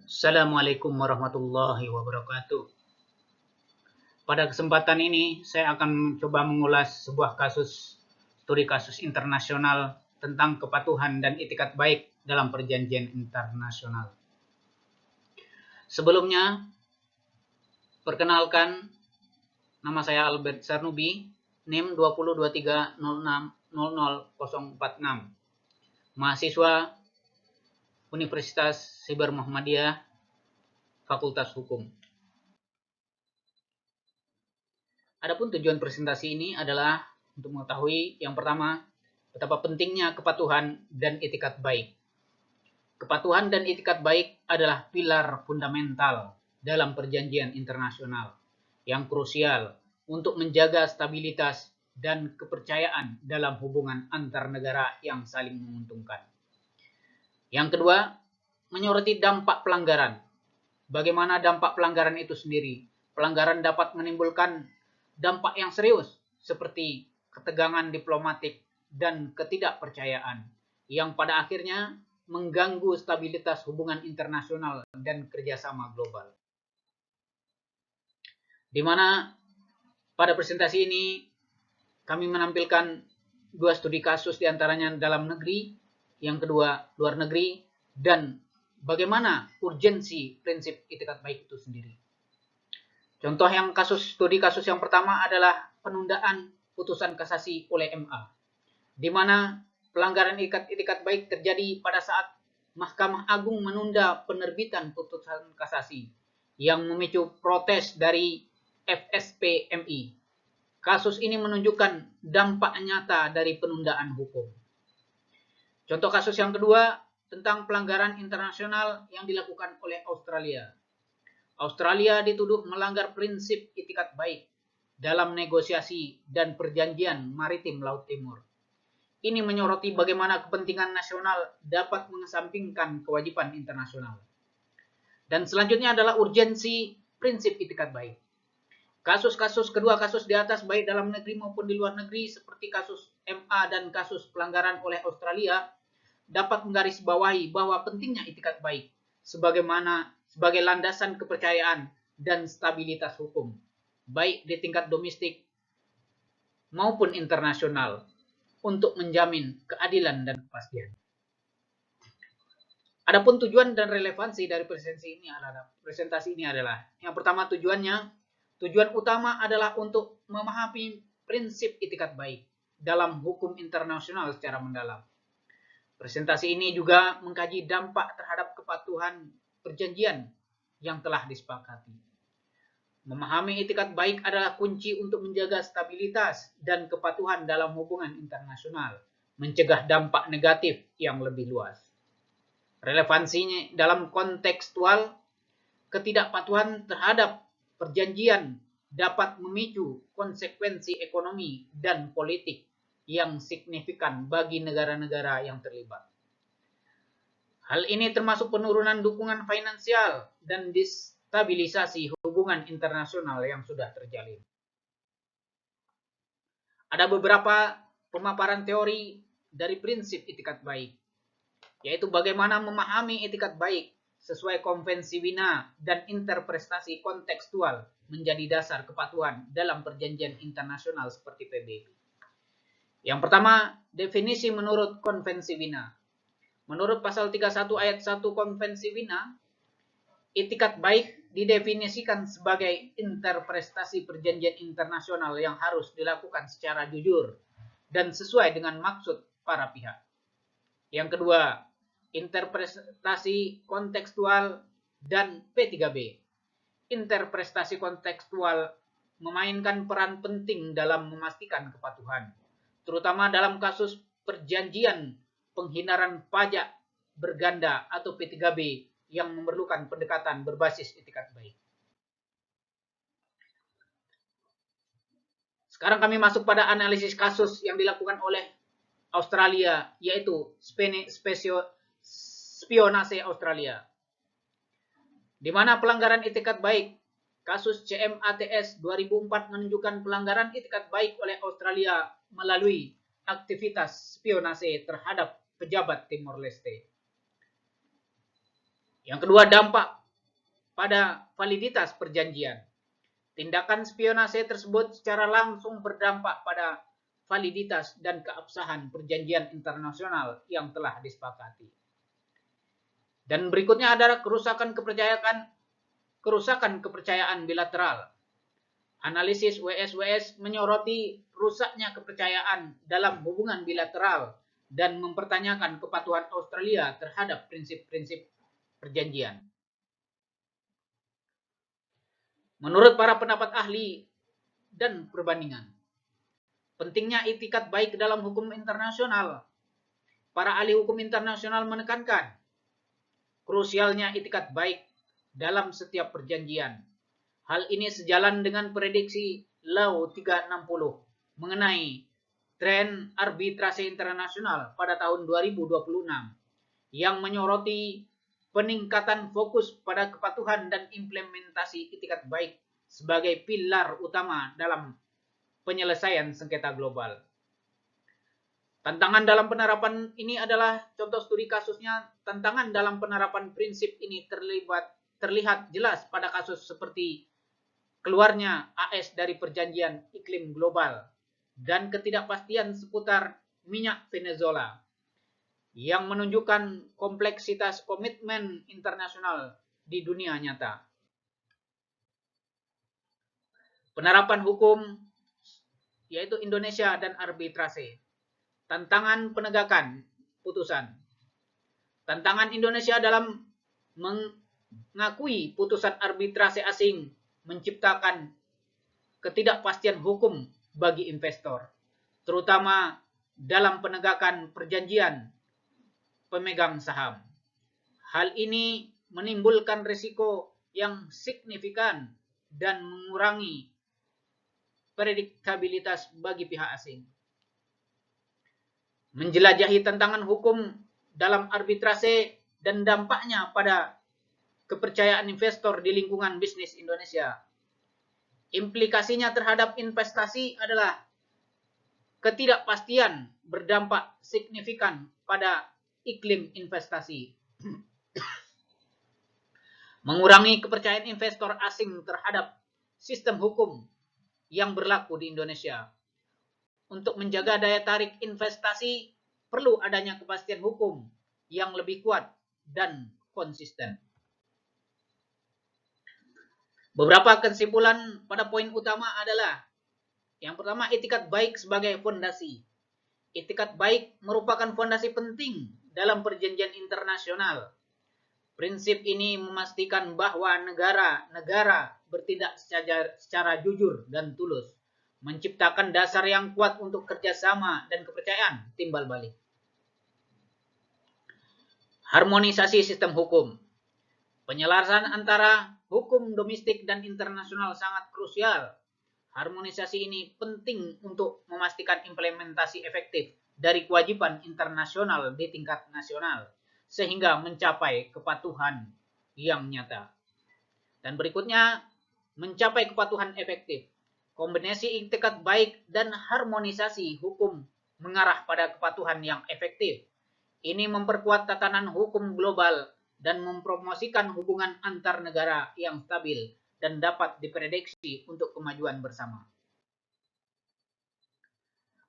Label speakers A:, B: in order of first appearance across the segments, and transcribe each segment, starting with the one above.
A: Assalamualaikum warahmatullahi wabarakatuh. Pada kesempatan ini, saya akan coba mengulas sebuah studi kasus internasional tentang kepatuhan dan itikat baik dalam perjanjian internasional. Sebelumnya, perkenalkan, nama saya Albert Sarnubi, NIM 2023060046, mahasiswa Universitas Siber Muhammadiyah, Fakultas Hukum. Adapun tujuan presentasi ini adalah untuk mengetahui yang pertama, betapa pentingnya kepatuhan dan itikat baik. Kepatuhan dan itikat baik adalah pilar fundamental dalam perjanjian internasional yang krusial untuk menjaga stabilitas dan kepercayaan dalam hubungan antar negara yang saling menguntungkan. Yang kedua, menyoroti dampak pelanggaran. Bagaimana dampak pelanggaran itu sendiri? Pelanggaran dapat menimbulkan dampak yang serius seperti ketegangan diplomatik dan ketidakpercayaan yang pada akhirnya mengganggu stabilitas hubungan internasional dan kerjasama global. Di mana pada presentasi ini kami menampilkan dua studi kasus diantaranya dalam negeri, yang kedua luar negeri, dan bagaimana urgensi prinsip itikat baik itu sendiri. Contoh yang studi kasus yang pertama adalah penundaan putusan kasasi oleh MA, di mana pelanggaran itikat baik terjadi pada saat Mahkamah Agung menunda penerbitan putusan kasasi yang memicu protes dari FSP MI. Kasus ini menunjukkan dampak nyata dari penundaan hukum. Contoh kasus yang kedua tentang pelanggaran internasional yang dilakukan oleh Australia. Australia dituduh melanggar prinsip itikat baik dalam negosiasi dan perjanjian maritim Laut Timur. Ini menyoroti bagaimana kepentingan nasional dapat mengesampingkan kewajiban internasional. Dan selanjutnya adalah urgensi prinsip itikat baik. Kedua kasus di atas baik dalam negeri maupun di luar negeri seperti kasus MA dan kasus pelanggaran oleh Australia dapat menggarisbawahi bahwa pentingnya itikat baik sebagai landasan kepercayaan dan stabilitas hukum, baik di tingkat domestik maupun internasional, untuk menjamin keadilan dan kepastian. Adapun tujuan dan relevansi dari presentasi ini adalah yang pertama, tujuan utama adalah untuk memahami prinsip itikat baik dalam hukum internasional secara mendalam. Presentasi ini juga mengkaji dampak terhadap kepatuhan perjanjian yang telah disepakati. Memahami itikat baik adalah kunci untuk menjaga stabilitas dan kepatuhan dalam hubungan internasional, mencegah dampak negatif yang lebih luas. Relevansinya dalam kontekstual, ketidakpatuhan terhadap perjanjian dapat memicu konsekuensi ekonomi dan politik yang signifikan bagi negara-negara yang terlibat. Hal ini termasuk penurunan dukungan finansial dan destabilisasi hubungan internasional yang sudah terjalin. Ada beberapa pemaparan teori dari prinsip itikat baik, yaitu bagaimana memahami itikat baik sesuai konvensi Wina dan interpretasi kontekstual menjadi dasar kepatuhan dalam perjanjian internasional seperti PBB. Yang pertama, definisi menurut konvensi Wina. Menurut pasal 31 ayat 1 konvensi Wina, itikat baik didefinisikan sebagai interpretasi perjanjian internasional yang harus dilakukan secara jujur dan sesuai dengan maksud para pihak. Yang kedua, interpretasi kontekstual dan P3B. Interpretasi kontekstual memainkan peran penting dalam memastikan kepatuhan, terutama dalam kasus perjanjian penghindaran pajak berganda atau P3B yang memerlukan pendekatan berbasis itikat baik. Sekarang kami masuk pada analisis kasus yang dilakukan oleh Australia, yaitu spionase Australia, di mana pelanggaran itikat baik. Kasus CMATS 2004 menunjukkan pelanggaran itikat baik oleh Australia melalui aktivitas spionase terhadap pejabat Timor Leste. Yang kedua, dampak pada validitas perjanjian. Tindakan spionase tersebut secara langsung berdampak pada validitas dan keabsahan perjanjian internasional yang telah disepakati. Dan berikutnya adalah kerusakan kepercayaan bilateral. Analisis WSWS menyoroti rusaknya kepercayaan dalam hubungan bilateral dan mempertanyakan kepatuhan Australia terhadap prinsip-prinsip perjanjian. Menurut para pendapat ahli dan perbandingan, pentingnya itikat baik dalam hukum internasional. Para ahli hukum internasional menekankan krusialnya itikat baik dalam setiap perjanjian. Hal ini sejalan dengan prediksi Law 360 mengenai tren arbitrase internasional pada tahun 2026 yang menyoroti peningkatan fokus pada kepatuhan dan implementasi itikat baik sebagai pilar utama dalam penyelesaian sengketa global. Tantangan dalam penerapan ini adalah contoh studi kasusnya. Tantangan dalam penerapan prinsip ini terlihat jelas pada kasus seperti keluarnya AS dari perjanjian iklim global dan ketidakpastian seputar minyak Venezuela yang menunjukkan kompleksitas komitmen internasional di dunia nyata. Penerapan hukum yaitu Indonesia dan arbitrase. Tantangan penegakan putusan. Tantangan Indonesia dalam mengakui putusan arbitrase asing menciptakan ketidakpastian hukum bagi investor, terutama dalam penegakan perjanjian pemegang saham. Hal ini menimbulkan risiko yang signifikan dan mengurangi prediktabilitas bagi pihak asing. Menjelajahi tantangan hukum dalam arbitrase dan dampaknya pada kepercayaan investor di lingkungan bisnis Indonesia. Implikasinya terhadap investasi adalah ketidakpastian berdampak signifikan pada iklim investasi. Mengurangi kepercayaan investor asing terhadap sistem hukum yang berlaku di Indonesia. Untuk menjaga daya tarik investasi, perlu adanya kepastian hukum yang lebih kuat dan konsisten. Beberapa kesimpulan pada poin utama adalah, yang pertama, itikat baik sebagai fondasi. Itikat baik merupakan fondasi penting dalam perjanjian internasional. Prinsip ini memastikan bahwa negara-negara bertindak secara jujur dan tulus, menciptakan dasar yang kuat untuk kerjasama dan kepercayaan timbal balik. Harmonisasi sistem hukum. Penyelarasan antara hukum domestik dan internasional sangat krusial. Harmonisasi ini penting untuk memastikan implementasi efektif dari kewajiban internasional di tingkat nasional, sehingga mencapai kepatuhan yang nyata. Dan berikutnya, mencapai kepatuhan efektif. Kombinasi itikat baik dan harmonisasi hukum mengarah pada kepatuhan yang efektif. Ini memperkuat tatanan hukum global dan mempromosikan hubungan antar negara yang stabil dan dapat diprediksi untuk kemajuan bersama.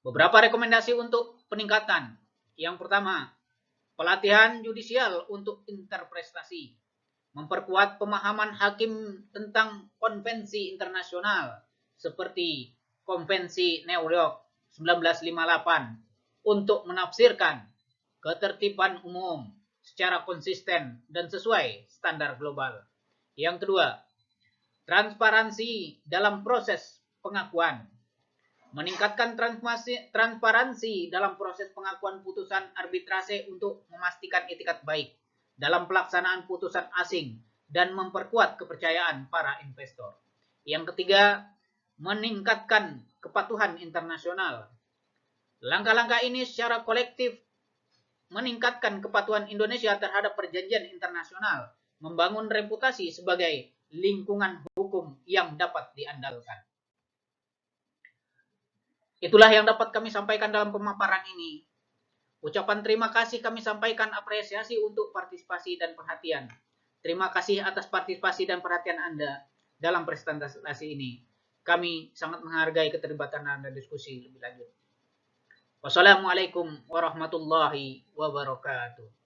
A: Beberapa rekomendasi untuk peningkatan. Yang pertama, pelatihan yudisial untuk interpretasi. Memperkuat pemahaman hakim tentang konvensi internasional seperti Konvensi New York 1958 untuk menafsirkan ketertiban umum secara konsisten dan sesuai standar global. Yang kedua, transparansi dalam proses pengakuan. Meningkatkan transparansi dalam proses pengakuan putusan arbitrase untuk memastikan itikat baik dalam pelaksanaan putusan asing dan memperkuat kepercayaan para investor. Yang ketiga, meningkatkan kepatuhan internasional. Langkah-langkah ini secara kolektif meningkatkan kepatuhan Indonesia terhadap perjanjian internasional, membangun reputasi sebagai lingkungan hukum yang dapat diandalkan. Itulah yang dapat kami sampaikan dalam pemaparan ini. Ucapan terima kasih kami sampaikan apresiasi untuk partisipasi dan perhatian. Terima kasih atas partisipasi dan perhatian Anda dalam presentasi ini. Kami sangat menghargai keterlibatan Anda diskusi lebih lanjut. Wassalamualaikum warahmatullahi wabarakatuh.